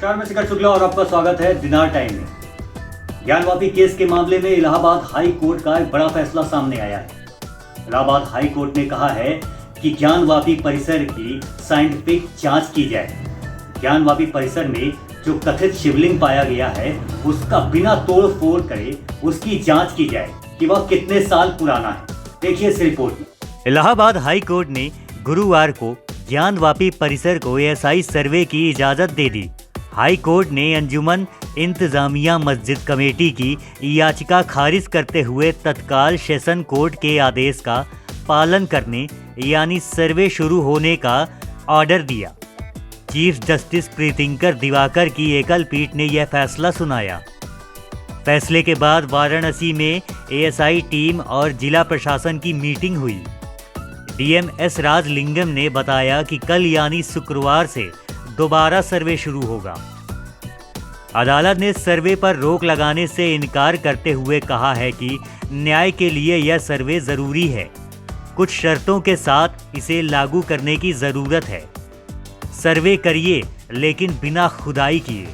नमस्कार, मैं शिखर शुक्ला और आपका स्वागत है दिनार टाइम में। ज्ञानवापी केस के मामले में इलाहाबाद हाई कोर्ट का एक बड़ा फैसला सामने आया है। इलाहाबाद हाई कोर्ट ने कहा है कि ज्ञानवापी परिसर की साइंटिफिक जांच की जाए। ज्ञानवापी परिसर में जो कथित शिवलिंग पाया गया है उसका बिना तोड़ फोड़ करे उसकी जांच की जाए कि वह कितने साल पुराना है। देखिए इस रिपोर्ट में। इलाहाबाद हाई कोर्ट ने गुरुवार को ज्ञानवापी परिसर को एएसआई सर्वे की इजाजत दे दी। हाई कोर्ट ने अंजुमन इंतजामिया मस्जिद कमेटी की याचिका खारिज करते हुए तत्काल सेशन कोर्ट के आदेश का पालन करने यानी सर्वे शुरू होने का ऑर्डर दिया। चीफ जस्टिस प्रीतिंकर दिवाकर की एकल पीठ ने यह फैसला सुनाया। फैसले के बाद वाराणसी में एएसआई टीम और जिला प्रशासन की मीटिंग हुई। डीएम एस राजलिंगम ने बताया कि कल यानी शुक्रवार से दोबारा सर्वे शुरू होगा। अदालत ने सर्वे पर रोक लगाने से इनकार करते हुए कहा है कि न्याय के लिए यह सर्वे जरूरी है। कुछ शर्तों के साथ इसे लागू करने की जरूरत है। सर्वे करिए लेकिन बिना खुदाई किए।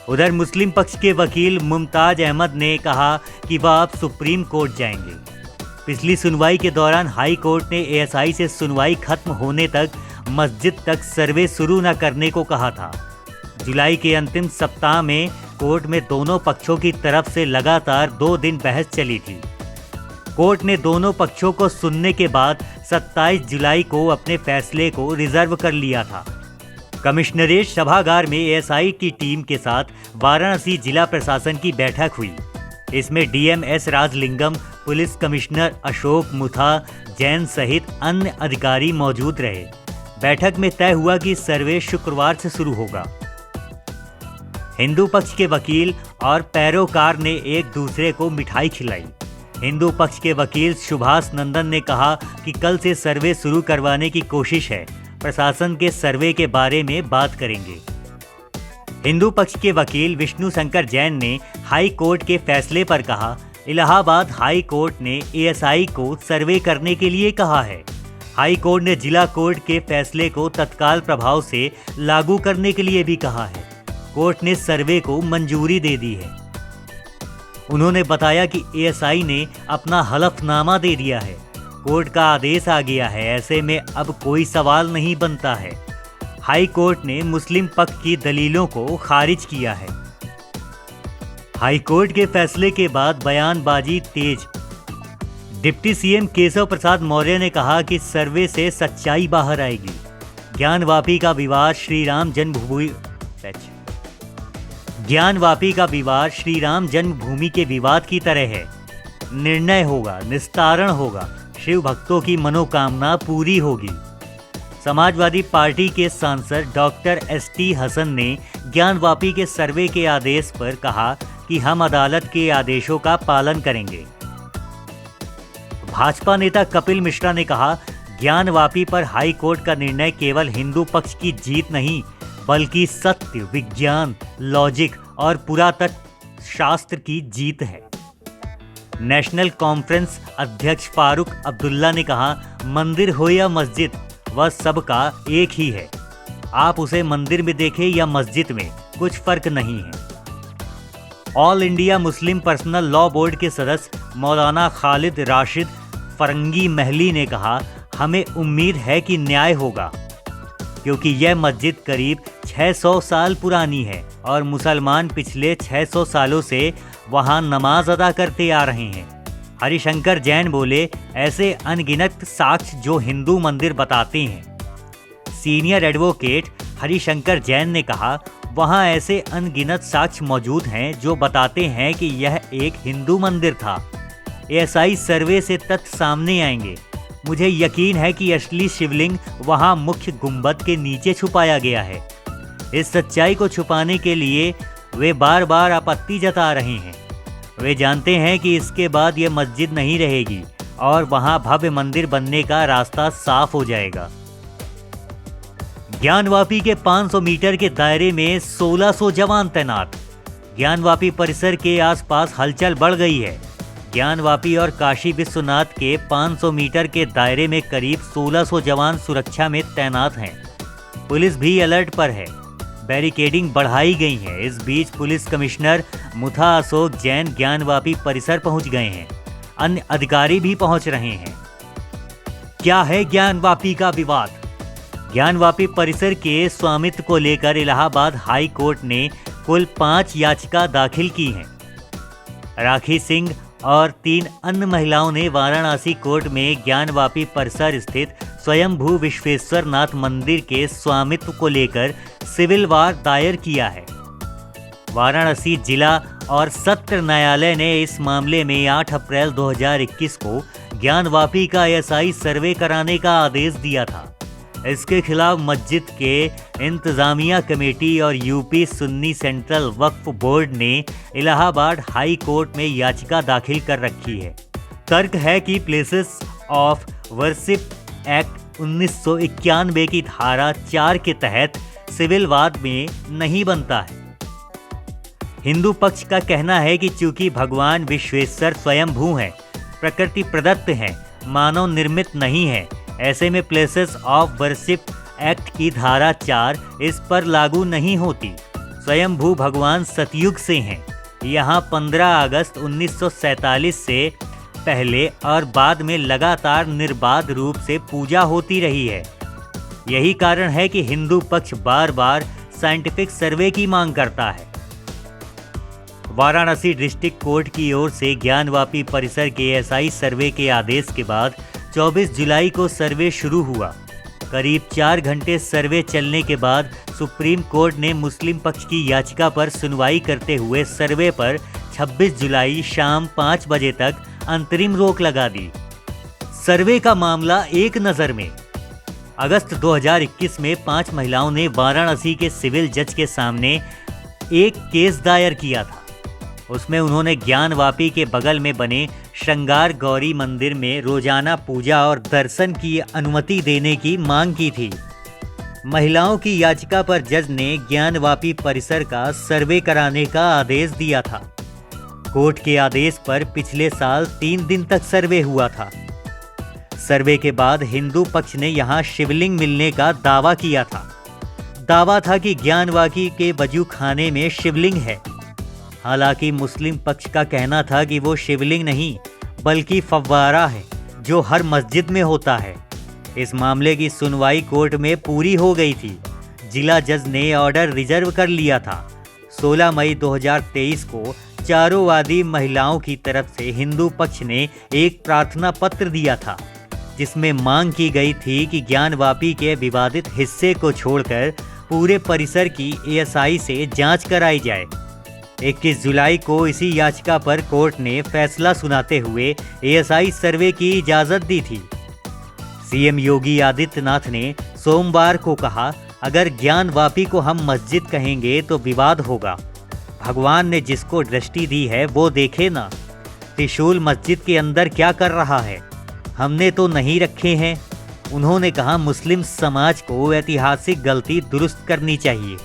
उधर मुस्लिम पक्ष के वकील मुमताज अहमद ने कहा कि वह अब सुप्रीम कोर्ट जाएंगे। पिछली सुनवाई के दौरान हाई कोर्ट ने एएसआई से सुनवाई खत्म होने तक मस्जिद तक सर्वे शुरू न करने को कहा था। जुलाई के अंतिम सप्ताह में कोर्ट में दोनों पक्षों की तरफ से लगातार 2 दिन बहस चली थी। कोर्ट ने दोनों पक्षों को सुनने के बाद 27 जुलाई को अपने फैसले को रिजर्व कर लिया था। कमिश्नरेट सभागार में एएसआई की टीम के साथ वाराणसी जिला प्रशासन की बैठक हुई। इसमें DM S Rajalingam, police commissioner Ashok Mutha Jain सहित अन्य अधिकारी मौजूद रहे। बैठक में तय हुआ कि सर्वे शुक्रवार से शुरू होगा। हिंदू पक्ष के वकील और पैरोकार ने एक दूसरे को मिठाई खिलाई। हिंदू पक्ष के वकील सुभाष नंदन ने कहा कि कल से सर्वे शुरू करवाने की कोशिश है। प्रशासन के सर्वे के बारे में बात करेंगे। हिंदू पक्ष के वकील विष्णु शंकर जैन ने हाई कोर्ट के फैसले पर कहा, इलाहाबाद हाई कोर्ट ने एएसआई को सर्वे करने के लिए कहा है। हाई कोर्ट ने जिला कोर्ट के फैसले को तत्काल प्रभाव से लागू करने के लिए भी कहा है। कोर्ट ने सर्वे को मंजूरी दे दी है। उन्होंने बताया कि एएसआई ने अपना हलफनामा दे दिया है। कोर्ट का आदेश आ गया है, ऐसे में अब कोई सवाल नहीं बनता है। हाई कोर्ट ने मुस्लिम पक्ष की दलीलों को खारिज किया है। हाई कोर्ट के फैसले के बाद बयानबाजी तेज। डिप्टी सीएम केशव प्रसाद मौर्य ने कहा कि सर्वे से सच्चाई बाहर आएगी। ज्ञानवापी का विवाद श्री राम जन्मभूमि के विवाद की तरह है। निर्णय होगा, निस्तारण होगा, शिव भक्तों की मनोकामना पूरी होगी। समाजवादी पार्टी के सांसद डॉक्टर एसटी हसन ने ज्ञानवापी के सर्वे के आदेश पर कहा कि हम अदालत के आदेशों का पालन करेंगे। भाजपा नेता कपिल मिश्रा ने कहा, ज्ञानवापी पर हाई कोर्ट का निर्णय केवल हिंदू पक्ष की जीत नहीं बल्कि सत्य, विज्ञान, लॉजिक और पुरातत्व शास्त्र की जीत है। नेशनल कॉन्फ्रेंस अध्यक्ष फारूक अब्दुल्ला ने कहा, मंदिर हो या मस्जिद वह सबका एक ही है। आप उसे मंदिर में देखें या मस्जिद में, कुछ फर्क नहीं है। All India Muslim personal law board के सदस्य मौलाना खालिद राशिद फरंगी महली ने कहा, हमें उम्मीद है कि न्याय होगा क्योंकि यह मस्जिद करीब 600 साल पुरानी है और मुसलमान पिछले 600 सालों से वहां नमाज अदा करते आ रहे हैं। हरिशंकर जैन बोले, ऐसे अनगिनत साक्ष्य जो हिंदू मंदिर बताते हैं। सीनियर एडवोकेट हरिशंकर जैन ने कहा, वहां ऐसे अनगिनत साक्ष्य मौजूद हैं जो बताते हैं कि यह एक हिंदू मंदिर था। एएसआई सर्वे से तथ्य सामने आएंगे। मुझे यकीन है कि असली शिवलिंग वहां मुख्य गुंबद के नीचे छुपाया गया है। इस सच्चाई को छुपाने के लिए वे बार बार आपत्ति जता रहे हैं। वे जानते हैं कि इसके बाद यह मस्जिद नहीं रहेगी और वहां भव्य मंदिर बनने का रास्ता साफ हो जाएगा। ज्ञानवापी के 500 मीटर के दायरे में 1600 जवान तैनात। ज्ञानवापी परिसर के आसपास हलचल बढ़ गई है। ज्ञानवापी और काशी विश्वनाथ के 500 मीटर के दायरे में करीब 1600 जवान सुरक्षा में तैनात हैं। पुलिस भी अलर्ट पर है। बैरिकेडिंग बढ़ाई गई है। इस बीच पुलिस कमिश्नर मुथा अशोक जैन ज्ञानवापी परिसर पहुंच गए हैं। अन्य अधिकारी भी पहुंच रहे हैं। क्या है ज्ञानवापी का विवाद? ज्ञानवापी परिसर के स्वामित्व को लेकर इलाहाबाद हाई कोर्ट ने कुल 5 याचिका दाखिल की हैं। राखी सिंह और 3 अन्य महिलाओं ने वाराणसी कोर्ट में ज्ञानवापी परिसर स्थित स्वयंभू विश्वेश्वरनाथ मंदिर के स्वामित्व को लेकर सिविल वार दायर किया है। वाराणसी जिला और सत्र न्यायालय ने इस मामले में 8 अप्रैल 2021 को ज्ञानवापी का एएसआई सर्वे कराने का आदेश दिया था। इसके खिलाफ मस्जिद के इंतजामिया कमेटी और यूपी सुन्नी सेंट्रल वक्फ बोर्ड ने इलाहाबाद हाई कोर्ट में याचिका दाखिल कर रखी है। तर्क है कि प्लेसेस ऑफ वर्शिप एक्ट 1991 की धारा 4 के तहत सिविल वाद में नहीं बनता है। हिंदू पक्ष का कहना है कि चूंकि भगवान विश्वेश्वर स्वयंभू हैं, प्रकृति प्रदत्त हैं, मानव निर्मित नहीं है, ऐसे में प्लेसेस ऑफ वर्शिप एक्ट की धारा 4 इस पर लागू नहीं होती। स्वयंभू भगवान सतयुग से हैं। यहाँ 15 अगस्त 1947 से पहले और बाद में लगातार निर्बाध रूप से पूजा होती रही है। यही कारण है कि हिंदू पक्ष बार बार साइंटिफिक सर्वे की मांग करता है। वाराणसी डिस्ट्रिक्ट कोर्ट की ओर से ज्ञानवापी परिसर के एएसआई सर्वे के आदेश के बाद 24 जुलाई को सर्वे शुरू हुआ। करीब 4 घंटे सर्वे चलने के बाद सुप्रीम कोर्ट ने मुस्लिम पक्ष की याचिका पर सुनवाई करते हुए सर्वे पर 26 जुलाई शाम 5 बजे तक अंतरिम रोक लगा दी। सर्वे का मामला एक नज़र में। अगस्त 2021 में 5 महिलाओं ने वाराणसी के सिविल जज के सामने एक केस दायर किया था। उसमें उन्होंने ज्ञानवापी के बगल में बने श्रृंगार गौरी मंदिर में रोजाना पूजा और दर्शन की अनुमति देने की मांग की थी। महिलाओं की याचिका पर जज ने ज्ञानवापी परिसर का सर्वे कराने का आदेश दिया था। कोर्ट के आदेश पर पिछले साल 3 दिन तक सर्वे हुआ था। सर्वे के बाद हिंदू पक्ष ने यहां शिवलिंग मिलने का दावा किया था। दावा था कि ज्ञानवापी के वजू खाने में शिवलिंग है। हालांकि मुस्लिम पक्ष का कहना था कि वो शिवलिंग नहीं बल्कि फव्वारा है जो हर मस्जिद में होता है। इस मामले की सुनवाई कोर्ट में पूरी हो गई थी। जिला जज ने ऑर्डर रिजर्व कर लिया था। 16 मई 2023 को चारों वादी महिलाओं की तरफ से हिंदू पक्ष ने एक प्रार्थना पत्र दिया था, जिसमें मांग की गई थी कि ज्ञानवापी के विवादित हिस्से को छोड़कर पूरे परिसर की एएसआई से जांच कराई जाए। 21 जुलाई को इसी याचिका पर कोर्ट ने फैसला सुनाते हुए एएसआई सर्वे की इजाज़त दी थी। सीएम योगी आदित्यनाथ ने सोमवार को कहा, अगर ज्ञानवापी को हम मस्जिद कहेंगे तो विवाद होगा। भगवान ने जिसको दृष्टि दी है वो देखे ना। त्रिशूल मस्जिद के अंदर क्या कर रहा है? हमने तो नहीं रखे हैं। उन्होंने कहा, मुस्लिम समाज को ऐतिहासिक गलती दुरुस्त करनी चाहिए।